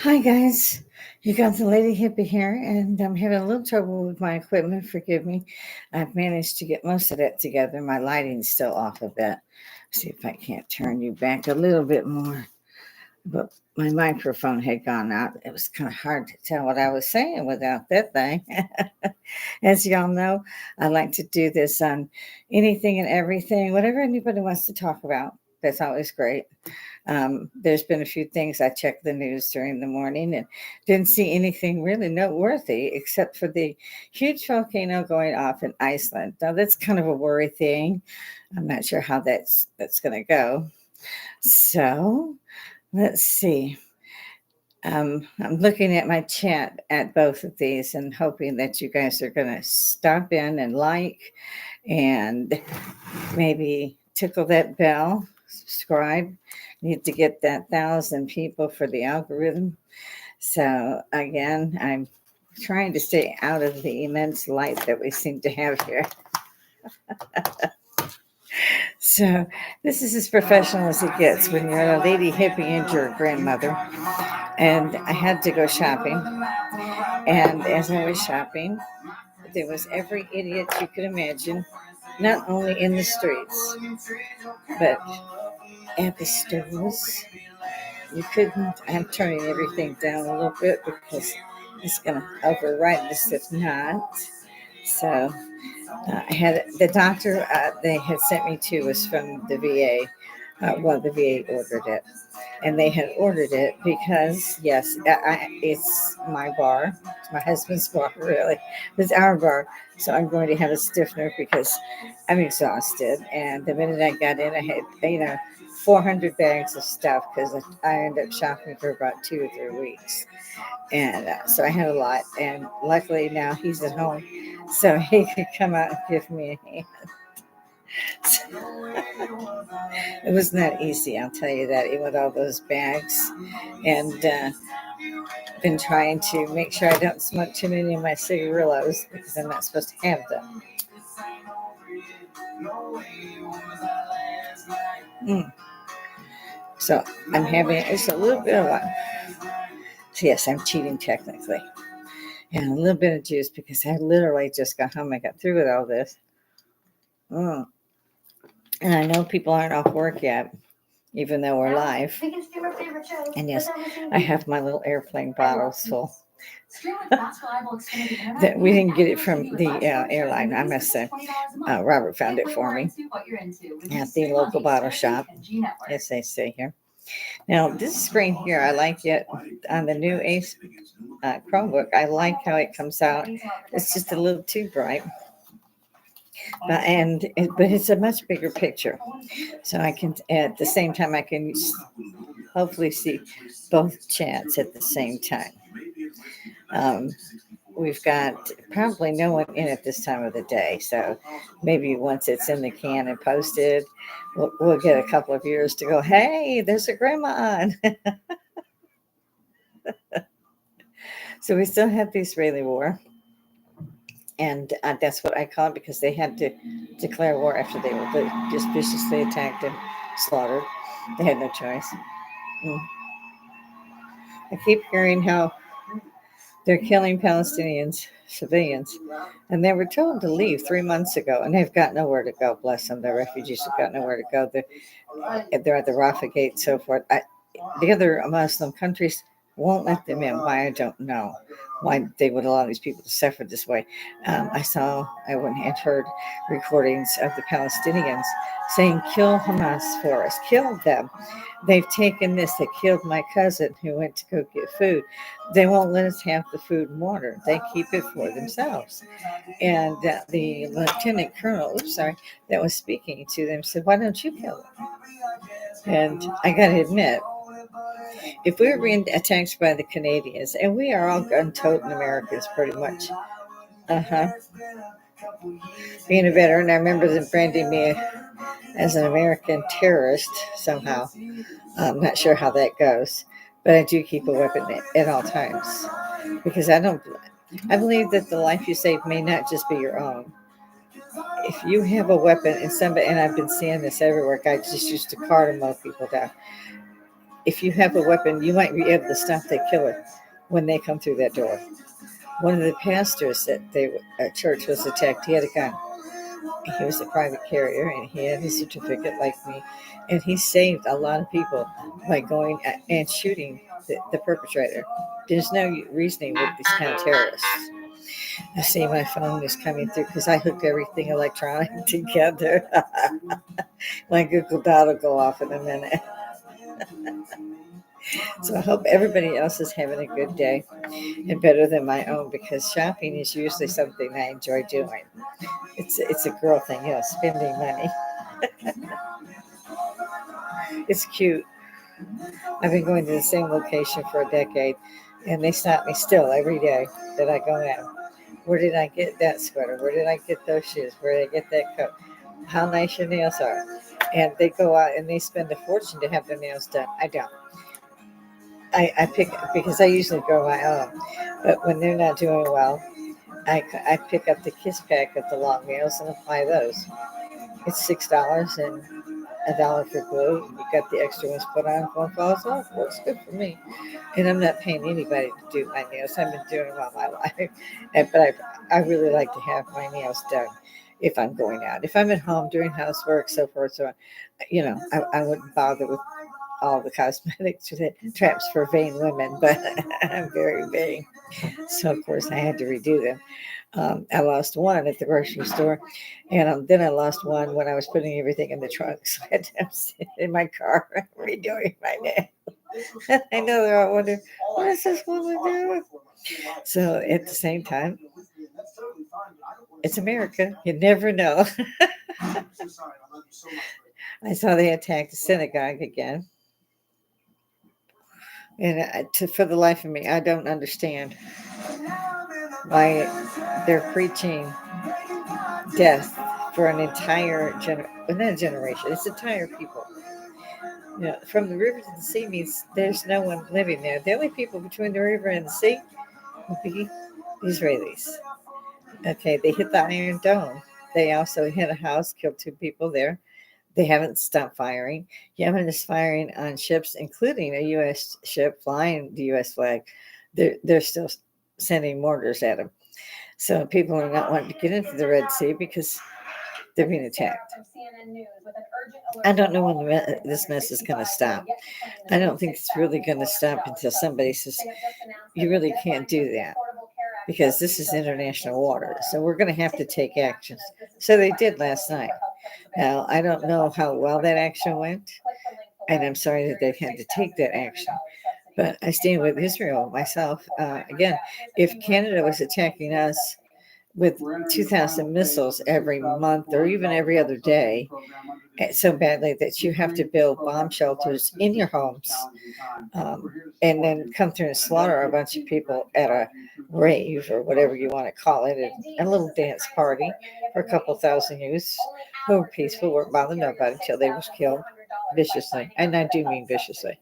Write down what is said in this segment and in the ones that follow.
Hi guys, you got the Lady Hippy here, and I'm having a little trouble with my equipment. Forgive me. I've managed to get most of that together. My lighting's still off a bit. See if I can't turn you back a little bit more. But my microphone had gone out. It was kind of hard to tell what I was saying without that thing. As y'all know, I like to do this on anything and everything, whatever anybody wants to talk about. That's always great. There's been a few things I checked the news during the morning and didn't see anything really noteworthy except for the huge volcano going off in Iceland. Now that's kind of a worry thing. I'm not sure how that's going to go. So let's see. I'm looking at my chat at both of these and hoping that you guys are going to stop in and and maybe tickle that bell, subscribe. Need to get that 1,000 people for the algorithm. So again, I'm trying to stay out of the immense light that we seem to have here. So this is as professional as it gets when you're a lady hippie and your grandmother. And I had to go shopping. And as I was shopping, there was every idiot you could imagine, not only in the streets, but at the stores. You couldn't. I'm turning everything down a little bit because it's going to override this if not. So I had the doctor they had sent me to was from the VA. The VA ordered it, and they had ordered it because yes, it's my bar, it's my husband's bar, really, it's our bar. So I'm going to have a stiffener because I'm exhausted. And the minute I got in, I had 400 bags of stuff because I ended up shopping for about 2 or 3 weeks. And so I had a lot. And luckily now he's at home, so he could come out and give me a hand. It was not easy, I'll tell you that, even with all those bags. And been trying to make sure I don't smoke too many of my cigarillos because I'm not supposed to have them. Mm. So I'm having it's a little bit of a so yes, I'm cheating technically. And a little bit of juice because I literally just got home. I got through with all this. Mm. And I know people aren't off work yet, even though we're live. And yes, I have my little airplane bottles full. That we didn't get it from the airline. I must say, Robert found it for me at the local bottle shop, as they say here. Now, this screen here, I like it on the new Ace Chromebook. I like how it comes out. It's just a little too bright, but it's a much bigger picture. So I can, at the same time, I can hopefully see both chats at the same time. Um, we've got probably no one in at this time of the day. So maybe once it's in the can and posted, we'll get a couple of viewers to go, hey, there's a grandma on. So we still have the Israeli war. And that's what I call it because they had to declare war after they were just viciously attacked and slaughtered. They had no choice. Mm. I keep hearing how they're killing Palestinians, civilians, and they were told to leave 3 months ago, and they've got nowhere to go. Bless them, the refugees have got nowhere to go. They're at the Rafah gate, and so forth. The other Muslim countries won't let them in. Why, I don't know. Why they would allow these people to suffer this way. I went and heard recordings of the Palestinians saying, kill Hamas for us, kill them. They've taken this, they killed my cousin who went to go get food. They won't let us have the food and water. They keep it for themselves. And the lieutenant colonel, that was speaking to them said, why don't you kill them? And I got to admit, if we were being attacked by the Canadians, and we are all gun-toting Americans pretty much, being a veteran, I remember them branding me as an American terrorist somehow. I'm not sure how that goes, but I do keep a weapon at all times because I believe that the life you save may not just be your own. If you have a weapon and I've been seeing this everywhere, guys just used to cardamom people down. if you have a weapon, you might be able to stop the killer when they come through that door. One of the pastors that church was attacked, he had a gun. He was a private carrier and he had his certificate like me. And he saved a lot of people by going and shooting the perpetrator. There's no reasoning with these kind of terrorists. I see my phone is coming through because I hook everything electronic together. My Google Dot will go off in a minute. So I hope everybody else is having a good day and better than my own, because shopping is usually something I enjoy doing. It's a girl thing, spending money. It's cute. I've been going to the same location for a decade, and they stop me still every day that I go in. Where did I get that sweater? Where did I get those shoes? Where did I get that coat? How nice your nails are. And they go out and they spend a fortune to have their nails done. I don't. I pick, because I usually grow my own. But when they're not doing well, I pick up the Kiss Pack of the long nails and apply those. It's $6 and $1 for glue. You got the extra ones put on, one falls off. Works good for me. And I'm not paying anybody to do my nails. I've been doing them all my life. But I really like to have my nails done if I'm going out. If I'm at home doing housework, so forth, so on, I wouldn't bother with all the cosmetic traps for vain women, but I'm very vain. So, of course, I had to redo them. I lost one at the grocery store, and then I lost one when I was putting everything in the trunk. So I had to sit in my car redoing my nails. I know they're all wondering, what is this woman doing? So at the same time, it's America. You never know. I saw they attacked a synagogue again. And for the life of me, I don't understand why they're preaching death for an entire generation. It's entire people. From the river to the sea means there's no one living there. The only people between the river and the sea would be the Israelis. Okay, they hit the Iron Dome. They also hit a house, killed 2 people there. They haven't stopped firing. Yemen is firing on ships, including a U.S. ship flying the U.S. flag. They're still sending mortars at them. So people are not wanting to get into the Red Sea because they're being attacked. I don't know when this mess is going to stop. I don't think it's really going to stop until somebody says, you really can't do that, because this is international water. So we're going to have to take actions. So they did last night. Now, I don't know how well that action went, and I'm sorry that they've had to take that action. But I stand with Israel myself. Again, if Canada was attacking us with 2,000 missiles every month or even every other day, so badly that you have to build bomb shelters in your homes, and then come through and slaughter a bunch of people at a rave or whatever you want to call it, a little dance party for a couple thousand youths who were peaceful, weren't bothering nobody until they was killed viciously. And I do mean viciously.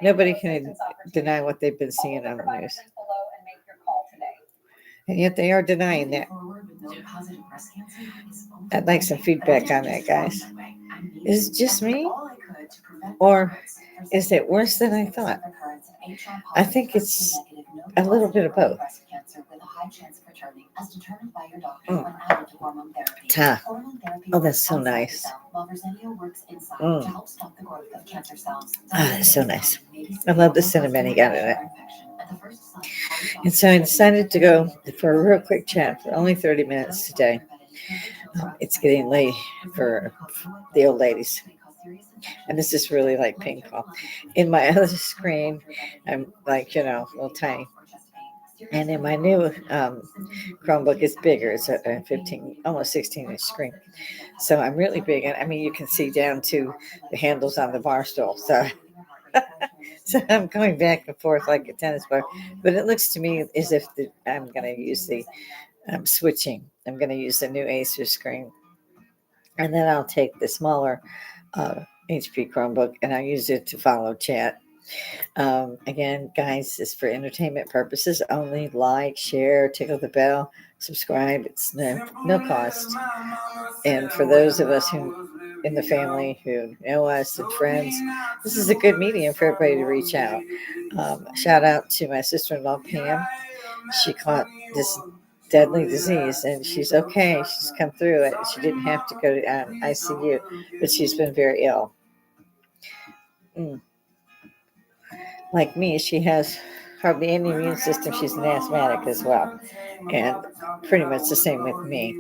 Nobody can deny what they've been seeing on the news. And yet they are denying that. I'd like some feedback on that, guys. Is it just me? Or is it worse than I thought? I think it's a little bit of both. Ta. Oh, that's so nice. That's so nice. I love the cinnamon he got in it. And so I decided to go for a real quick chat for only 30 minutes today. It's getting late for the old ladies. And this is really like ping pong. In my other screen, I'm like, a little tiny. And in my new Chromebook, it's bigger. It's a 15, almost 16-inch screen. So I'm really big. And I mean, you can see down to the handles on the bar stool. So I'm going back and forth like a tennis player. But it looks to me as if I'm going to use switching. I'm going to use the new Acer screen. And then I'll take the smaller HP Chromebook and I'll use it to follow chat. Again, guys, it's for entertainment purposes only. Like, share, tickle the bell, subscribe. It's no cost. And for those of us who in the family who know us and friends. This is a good medium for everybody to reach out. Shout out to my sister-in-law Pam. She caught this deadly disease and she's okay. She's come through it. She didn't have to go to ICU, but she's been very ill. Like me, she has hardly any immune system. She's an asthmatic as well, and pretty much the same with me.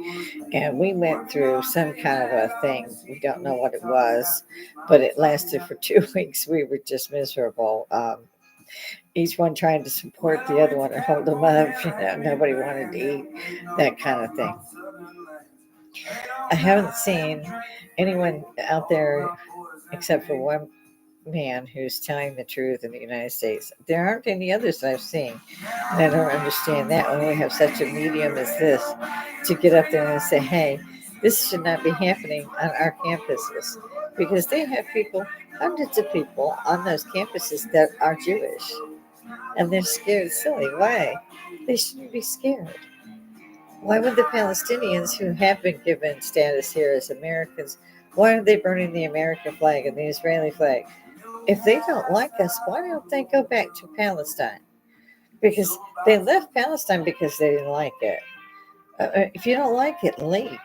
And we went through some kind of a thing. We don't know what it was, but it lasted for 2 weeks. We were just miserable. Each one trying to support the other one and hold them up. Nobody wanted to eat, that kind of thing. I haven't seen anyone out there except for one man who's telling the truth in the United States. There aren't any others that I've seen. And I don't understand that when we have such a medium as this to get up there and say, hey, this should not be happening on our campuses. Because they have people, hundreds of people on those campuses that are Jewish. And they're scared silly. Why? They shouldn't be scared. Why would the Palestinians who have been given status here as Americans, why are they burning the American flag and the Israeli flag? If they don't like us, why don't they go back to Palestine? Because they left Palestine because they didn't like it. If you don't like it, leave.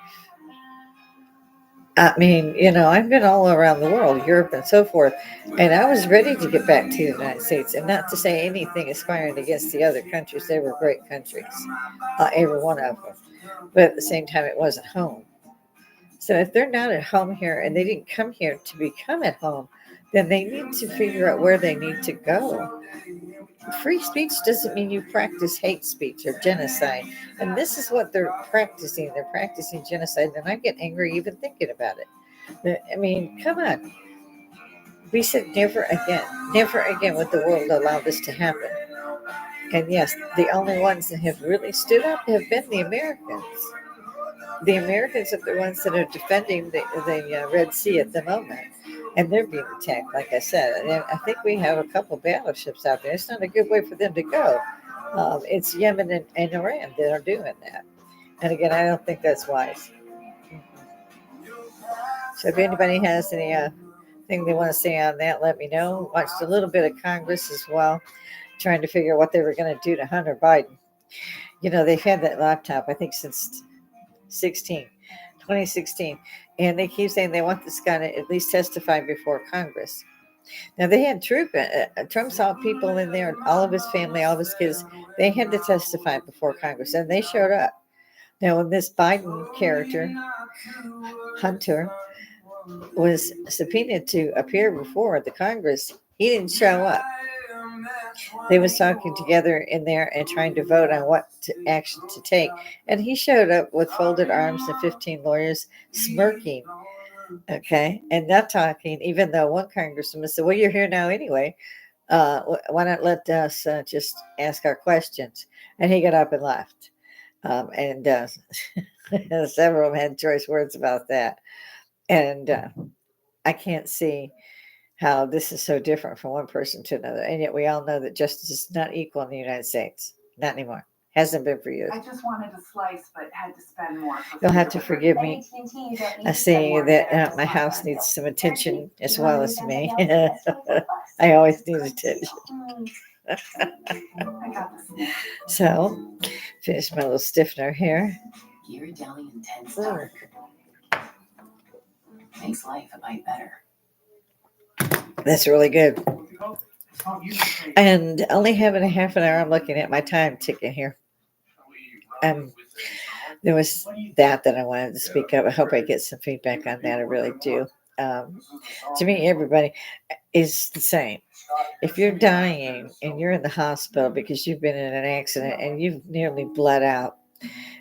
I mean, I've been all around the world, Europe and so forth, and I was ready to get back to the United States. And not to say anything aspiring against the other countries. They were great countries, every one of them. But at the same time, it wasn't home. So if they're not at home here and they didn't come here to become at home, then they need to figure out where they need to go. Free speech doesn't mean you practice hate speech or genocide. And this is what they're practicing. They're practicing genocide. And I get angry even thinking about it. I mean, come on. We said never again. Never again would the world allow this to happen. And yes, the only ones that have really stood up have been the Americans. The Americans are the ones that are defending the Red Sea at the moment. And they're being attacked, like I said. And I think we have a couple battleships out there. It's not a good way for them to go. It's Yemen and Iran that are doing that. And again, I don't think that's wise. So if anybody has any thing they want to say on that, let me know. Watched a little bit of Congress as well, trying to figure out what they were going to do to Hunter Biden. They've had that laptop, I think, since 2016. And they keep saying they want this guy to at least testify before Congress. Now, they had Trump saw people in there, all of his family, all of his kids. They had to testify before Congress, and they showed up. Now, when this Biden character, Hunter, was subpoenaed to appear before the Congress, he didn't show up. They was talking together in there and trying to vote on what action to take. And he showed up with folded arms and 15 lawyers smirking. Okay. And not talking, even though one congressman said, well, you're here now anyway. Why not let us just ask our questions? And he got up and left. And several of them had choice words about that. And I can't see how this is so different from one person to another. And yet we all know that justice is not equal in the United States. Not anymore. Hasn't been for years. I just wanted a slice, but had to spend more. You'll have to forgive me. I see that my house needs some attention as well as me. I always need attention. So, finish my little stiffener here. Ghirardelli Intense Dark makes life a bite better. That's really good. And only having a half an hour, I'm looking at my time ticking here. There was that I wanted to speak of. I hope I get some feedback on that. I really do. To me, everybody is the same. If you're dying and you're in the hospital because you've been in an accident and you've nearly bled out,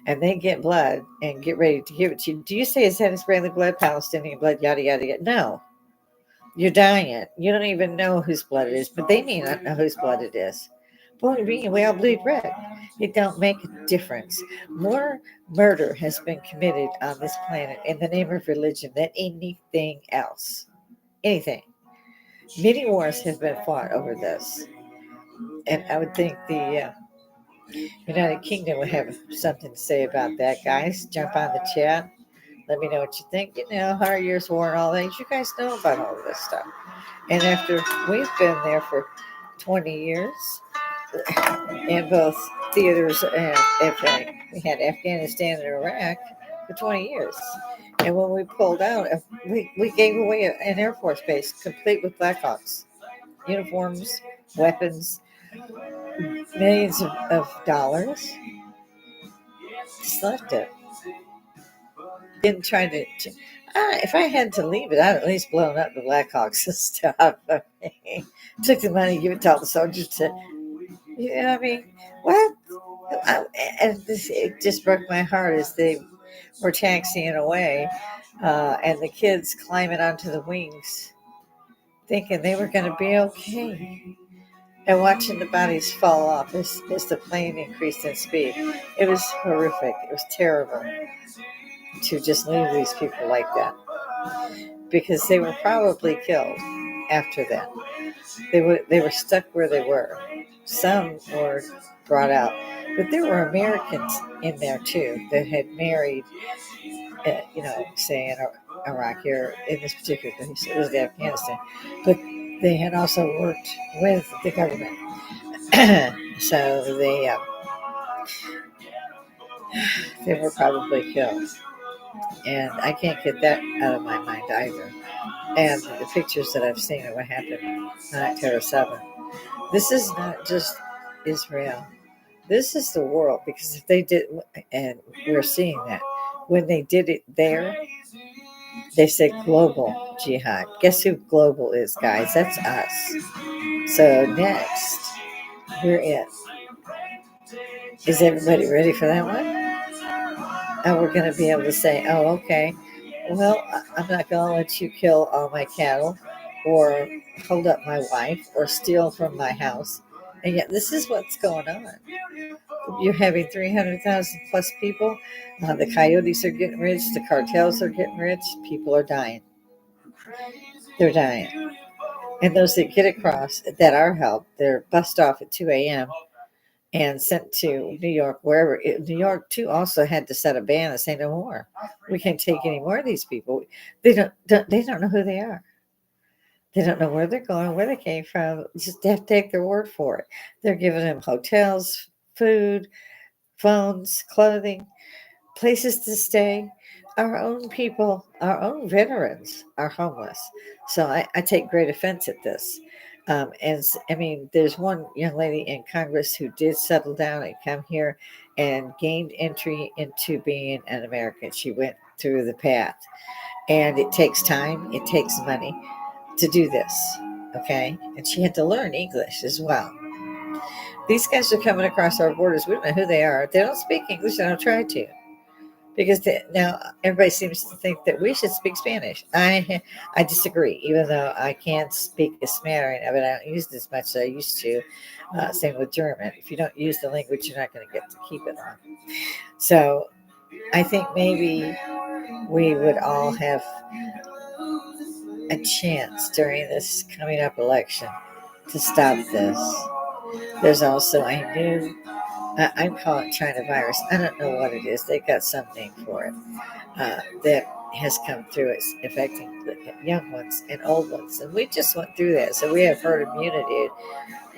and they get blood and get ready to give it to you, do you say, is that Israeli blood, Palestinian blood, yada, yada, yada? No. You're dying. You don't even know whose blood it is, but they may not know whose blood it is. But we all bleed red. It don't make a difference. More murder has been committed on this planet in the name of religion than anything else. Anything. Many wars have been fought over this. And I would think the United Kingdom would have something to say about that. Guys, jump on the chat. Let me know what you think. How our years war and all that. You guys know about all of this stuff. And after we've been there for 20 years in both theaters and we had Afghanistan and Iraq for 20 years. And when we pulled out, we gave away an Air Force base complete with Blackhawks, uniforms, weapons, millions of dollars. Just left it. Didn't try to. If I had to leave it, I'd at least blown up the Blackhawks and stuff. Took the money, give it to all the soldiers to. I mean, what? It just broke my heart as they were taxiing away, and the kids climbing onto the wings, thinking they were going to be okay, and watching the bodies fall off as the plane increased in speed. It was horrific. It was terrible to just leave these people like that, because they were probably killed after that. They were stuck where they were. Some were brought out, but there were Americans in there too that had married, say in Iraq or in this particular case, it was Afghanistan, but they had also worked with the government. So they were probably killed, and I can't get that out of my mind either. And the pictures that I've seen of what happened on October 7th. This is not just Israel. This is the world, because if they did, and we're seeing that, when they did it there, they said global jihad. Guess who global is, guys? That's us. So next, we're it. Is everybody ready for that one? And we're going to be able to say, oh, okay, well, I'm not going to let you kill all my cattle or hold up my wife or steal from my house. And yet this is what's going on. You're having 300,000 plus people. The coyotes are getting rich. The cartels are getting rich. People are dying. They're dying. And those that get across that are helped, they're bussed off at 2 a.m. and sent to New York, wherever. New York, too, also had to set a ban and say no more. We can't take any more of these people. They don't know who they are. They don't know where they're going, where they came from. Just have to take their word for it. They're giving them hotels, food, phones, clothing, places to stay. Our own people, our own veterans are homeless. So I take great offense at this. There's one young lady in Congress who did settle down and come here and gained entry into being an American. She went through the path. And it takes time, it takes money to do this. Okay? And she had to learn English as well. These guys are coming across our borders. We don't know who they are. They don't speak English. They don't try to. Because now everybody seems to think that we should speak Spanish. I disagree, even though I can't speak a smattering of it. I don't use it as much as I used to. Same with German. If you don't use the language, you're not going to get to keep it on. So I think maybe we would all have a chance during this coming up election to stop this. There's also a new, I'm calling it China virus. I don't know what it is. They've got some name for it that has come through. It's affecting the young ones and old ones. And we just went through that. So we have herd immunity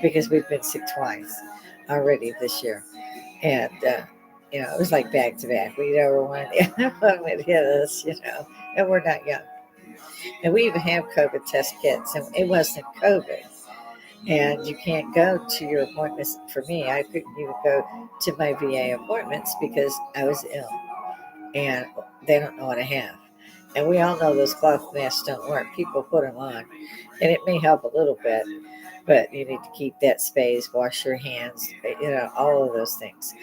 because we've been sick twice already this year. And, it was like back to back. We never wanted the other one would hit us, and we're not young. And we even have COVID test kits, and it wasn't COVID. And you can't go to your appointments. For me, I couldn't even go to my VA appointments because I was ill, and they don't know what I have. And we all know those cloth masks don't work. People put them on, and it may help a little bit, but you need to keep that space, wash your hands, all of those things.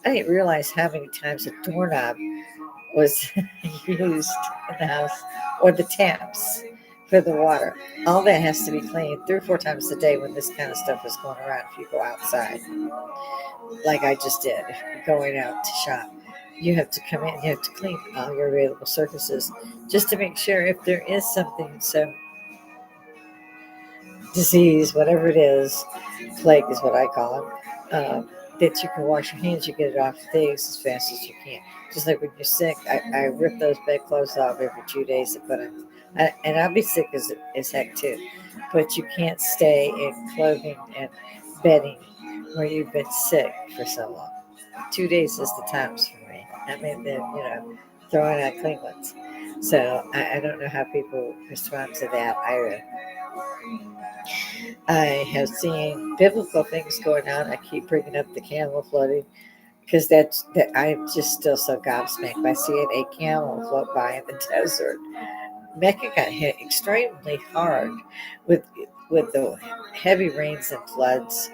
I didn't realize how many times a doorknob was used in the house, or the taps for the water. All that has to be cleaned 3 or 4 times a day when this kind of stuff is going around. If you go outside, like I just did, if you're going out to shop, you have to come in, you have to clean all your available surfaces just to make sure if there is something, some disease, whatever it is, plague is what I call them, that you can wash your hands, you get it off the things as fast as you can. Just like when you're sick, I rip those bedclothes off every 2 days and put them. And I'll be sick as heck too. But you can't stay in clothing and bedding where you've been sick for so long. 2 days is the times for me. I mean, then, throwing out clean ones. So I don't know how people respond to that. I have seen biblical things going on. I keep bringing up the camel floating because that I'm just still so gobsmacked by seeing a camel float by in the desert. Mecca got hit extremely hard with the heavy rains and floods.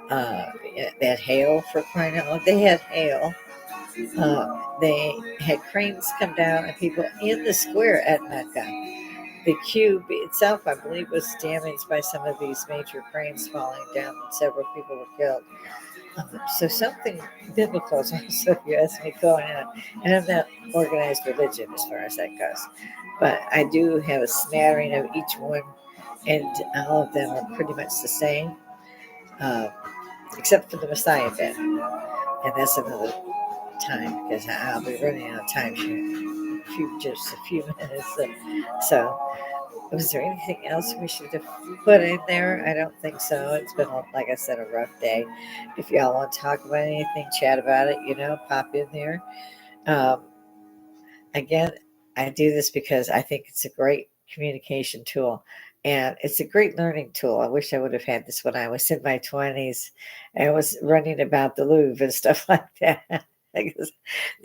That hail, for crying out loud, they had hail. They had cranes come down and people in the square at Mecca. The cube itself, I believe, was damaged by some of these major cranes falling down, and several people were killed. So something biblical is also, if you ask me, going on. And I'm not organized religion as far as that goes. But I do have a smattering of each one, and all of them are pretty much the same, uh, except for the Messiah bit. And that's another time because I'll be running out of time here. Just a few minutes. So, was there anything else we should have put in there? I don't think so. It's been, like I said, a rough day. If y'all want to talk about anything, chat about it, pop in there. Um, Again, I do this because I think it's a great communication tool and it's a great learning tool. I wish I would have had this when I was in my 20s and was running about the Louvre and stuff like that. Because,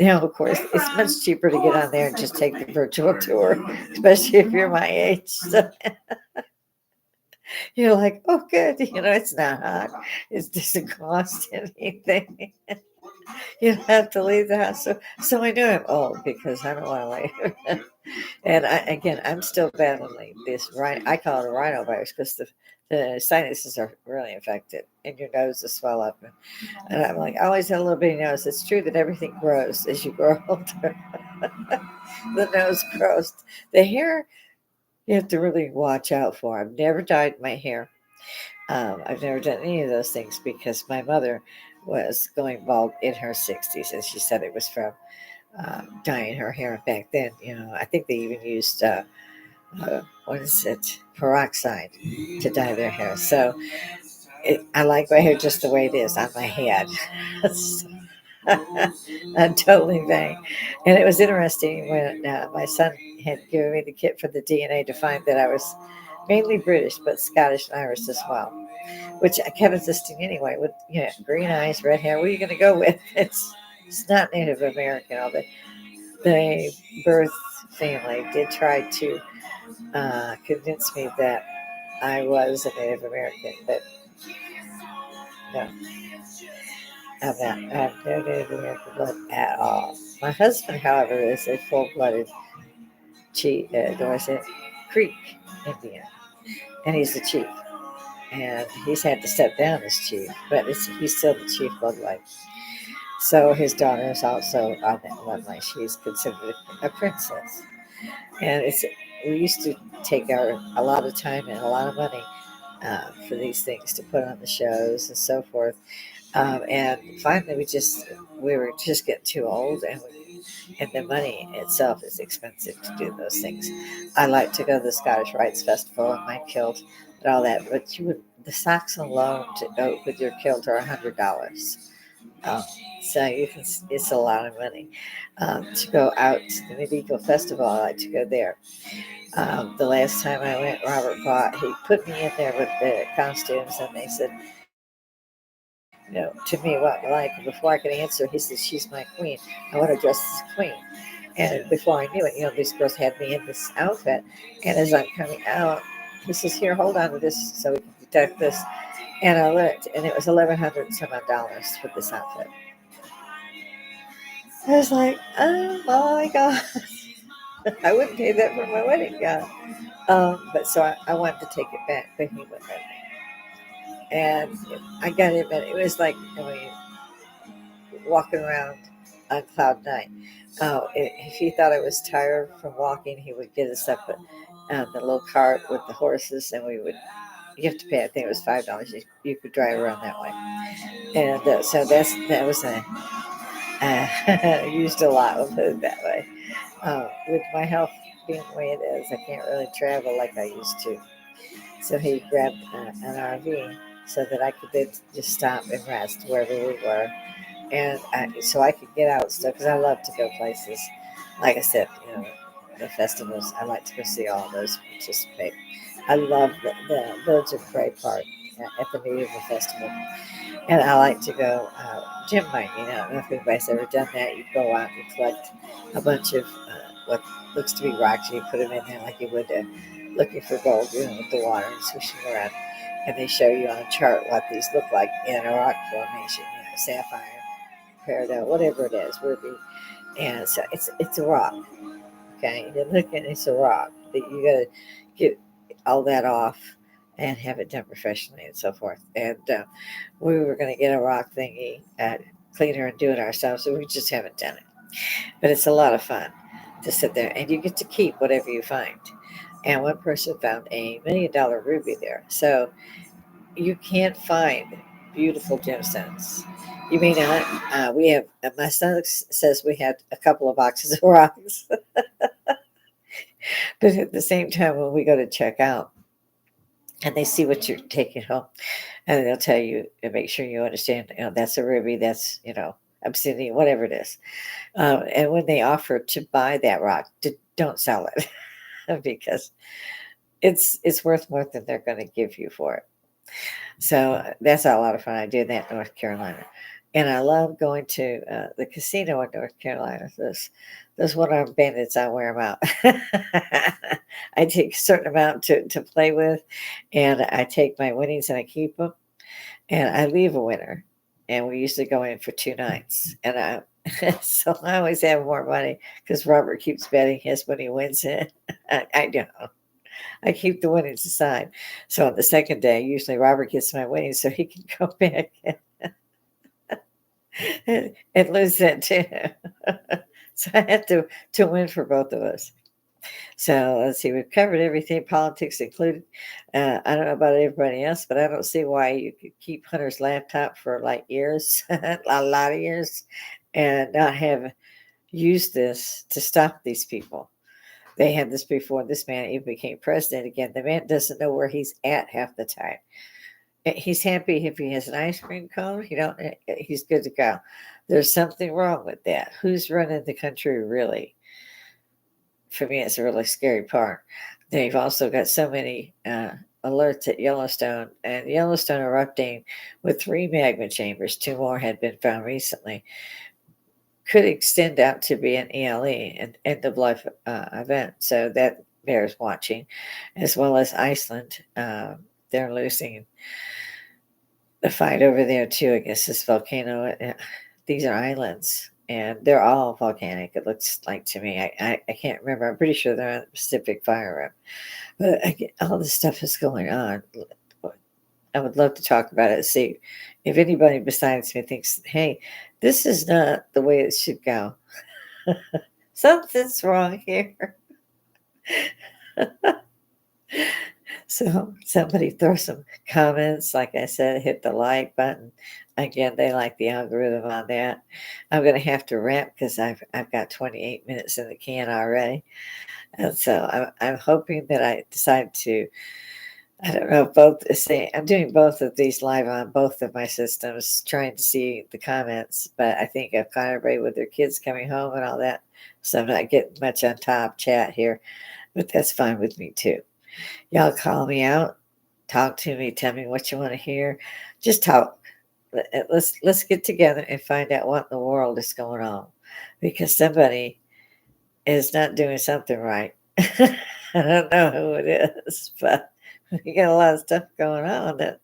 of course, it's much cheaper to get on there and just take the virtual tour, especially if you're my age. So you're like, oh, good. It's not hard. It doesn't cost anything. You don't have to leave the house. So I know I'm old because I don't want to leave. And I'm still battling this I call it a rhinovirus because the sinuses are really infected and your nose is swell up. And I'm like, I always had a little bitty nose. It's true that everything grows as you grow older. The nose grows. The hair, you have to really watch out for. I've never dyed my hair. I've never done any of those things because my mother was going bald in her 60s and she said it was from dyeing her hair back then. I think they even used what is it, peroxide to dye their hair. So I like my hair just the way it is on my head. I'm totally vain. And it was interesting when my son had given me the kit for the DNA to find that I was mainly British, but Scottish and Irish as well, which I kept insisting anyway. With green eyes, red hair, what are you going to go with? It's not Native American. Although the birth family did try to convince me that I was a Native American, but no, I'm not. I have no Native American blood at all. My husband, however, is a full-blooded chief, do I say Creek Indian, and he's the chief. And he's had to step down as chief, but he's still the chief bloodline. So his daughter is also on that bloodline. She's considered a princess, and we used to take a lot of time and a lot of money for these things to put on the shows and so forth. And finally, we were just getting too old, and the money itself is expensive to do those things. I like to go to the Scottish Rites Festival and my kilt and all that, but the socks alone to go with your kilt are $100. Um, so it's a lot of money to go out to the medieval festival. I like to go there. The last time I went, he put me in there with the costumes, and they said, to me, what like before I could answer, he said, "She's my queen. I want to dress as queen." And before I knew it, these girls had me in this outfit. And as I'm coming out, he says, "Here, hold on to this so we can detect this." And I looked, and it was 1,100 some odd dollars for this outfit. I was like, "Oh my god, I wouldn't pay that for my wedding gown." But so I wanted to take it back, but he wouldn't let me. And I got to admit, it was like walking around on cloud nine. If he thought I was tired from walking, he would get us up the little cart with the horses, and we would You have to pay. I think it was $5. You could drive around that way, and so that was a used a lot. We'll put it that way. With my health being the way it is, I can't really travel like I used to. So he grabbed an RV so that I could then just stop and rest wherever we were, and so I could get out and stuff because I love to go places. Like I said, the festivals. I like to go see all those, participate. I love the Village of Prey Park at the Medieval Festival, and I like to go gem mining. I don't know if anybody's ever done that. You go out and you collect a bunch of what looks to be rocks. You put them in there like you would looking for gold, with the water and swishing around. And they show you on a chart what these look like in a rock formation. Sapphire, peridot, whatever it is, ruby. And so it's a rock. Okay, you're looking, it's a rock. That you got to get all that off and have it done professionally and so forth. And we were going to get a rock thingy, cleaner and do it ourselves, so we just haven't done it. But it's a lot of fun to sit there, and you get to keep whatever you find. And one person found a $1 million ruby there, so you can't find beautiful gemstones. You may not. We have. My son says we had a couple of boxes of rocks, but at the same time, when we go to check out, and they see what you're taking home, and they'll tell you and make sure you understand. That's a ruby. That's obsidian, whatever it is. And when they offer to buy that rock, don't sell it because it's worth more than they're going to give you for it. So that's a lot of fun. I do that in North Carolina, and I love going to the casino in North Carolina. Those one-armed bandits, I wear them out. I take a certain amount to play with, and I take my winnings and I keep them, and I leave a winner. And we usually go in for 2 nights, and so I always have more money because Robert keeps betting his when he wins it. I don't. I keep the winnings aside. So on the second day, usually Robert gets my winnings so he can go back and lose that too. So I have to win for both of us. So let's see, we've covered everything, politics included. I don't know about everybody else, but I don't see why you could keep Hunter's laptop for like years, a lot of years, and not have used this to stop these people. They had this before this man even became president again. The man doesn't know where he's at half the time. He's happy if he has an ice cream cone. He's good to go. There's something wrong with that. Who's running the country really? For me, it's a really scary part. They've also got so many alerts at Yellowstone, and Yellowstone erupting with 3 magma chambers. 2 more had been found recently. Could extend out to be an ELE, an end of life event. So that bears watching, as well as Iceland. They're losing the fight over there too. I guess this volcano. These are islands, and they're all volcanic. It looks like to me. I can't remember. I'm pretty sure they're on the Pacific Fire Rim. But all this stuff is going on. I would love to talk about it. See if anybody besides me thinks, "Hey, this is not the way it should go. Something's wrong here." So somebody throw some comments. Like I said, hit the like button. Again, they like the algorithm on that. I'm going to have to wrap because I've got 28 minutes in the can already. And so I'm hoping that I decide to, I don't know, I'm doing both of these live on both of my systems, trying to see the comments. But I think I've caught everybody with their kids coming home and all that. So I'm not getting much on top chat here, but that's fine with me too. Y'all call me out, talk to me, tell me what you want to hear. Just talk. Let's get together and find out what in the world is going on, because somebody is not doing something right. I don't know who it is, but we got a lot of stuff going on that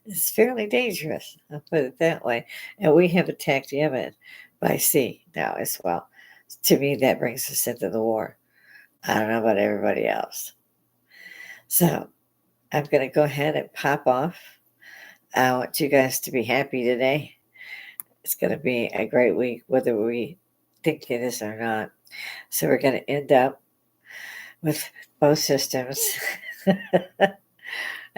is fairly dangerous. I'll put it that way. And we have attacked Yemen by sea now as well. To me, that brings us into the war. I don't know about everybody else. So I'm going to go ahead and pop off. I want you guys to be happy today. It's going to be a great week, whether we think it is or not. So we're going to end up with both systems.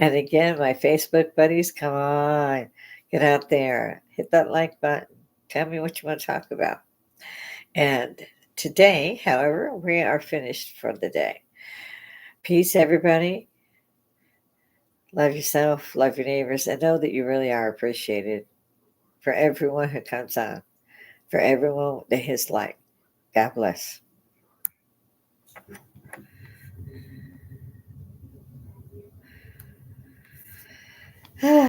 And again, my Facebook buddies, come on, get out there, hit that like button. Tell me what you want to talk about. And today, however, we are finished for the day. Peace, everybody. Love yourself, love your neighbors, and know that you really are appreciated for everyone who comes on, for everyone that his light. God bless.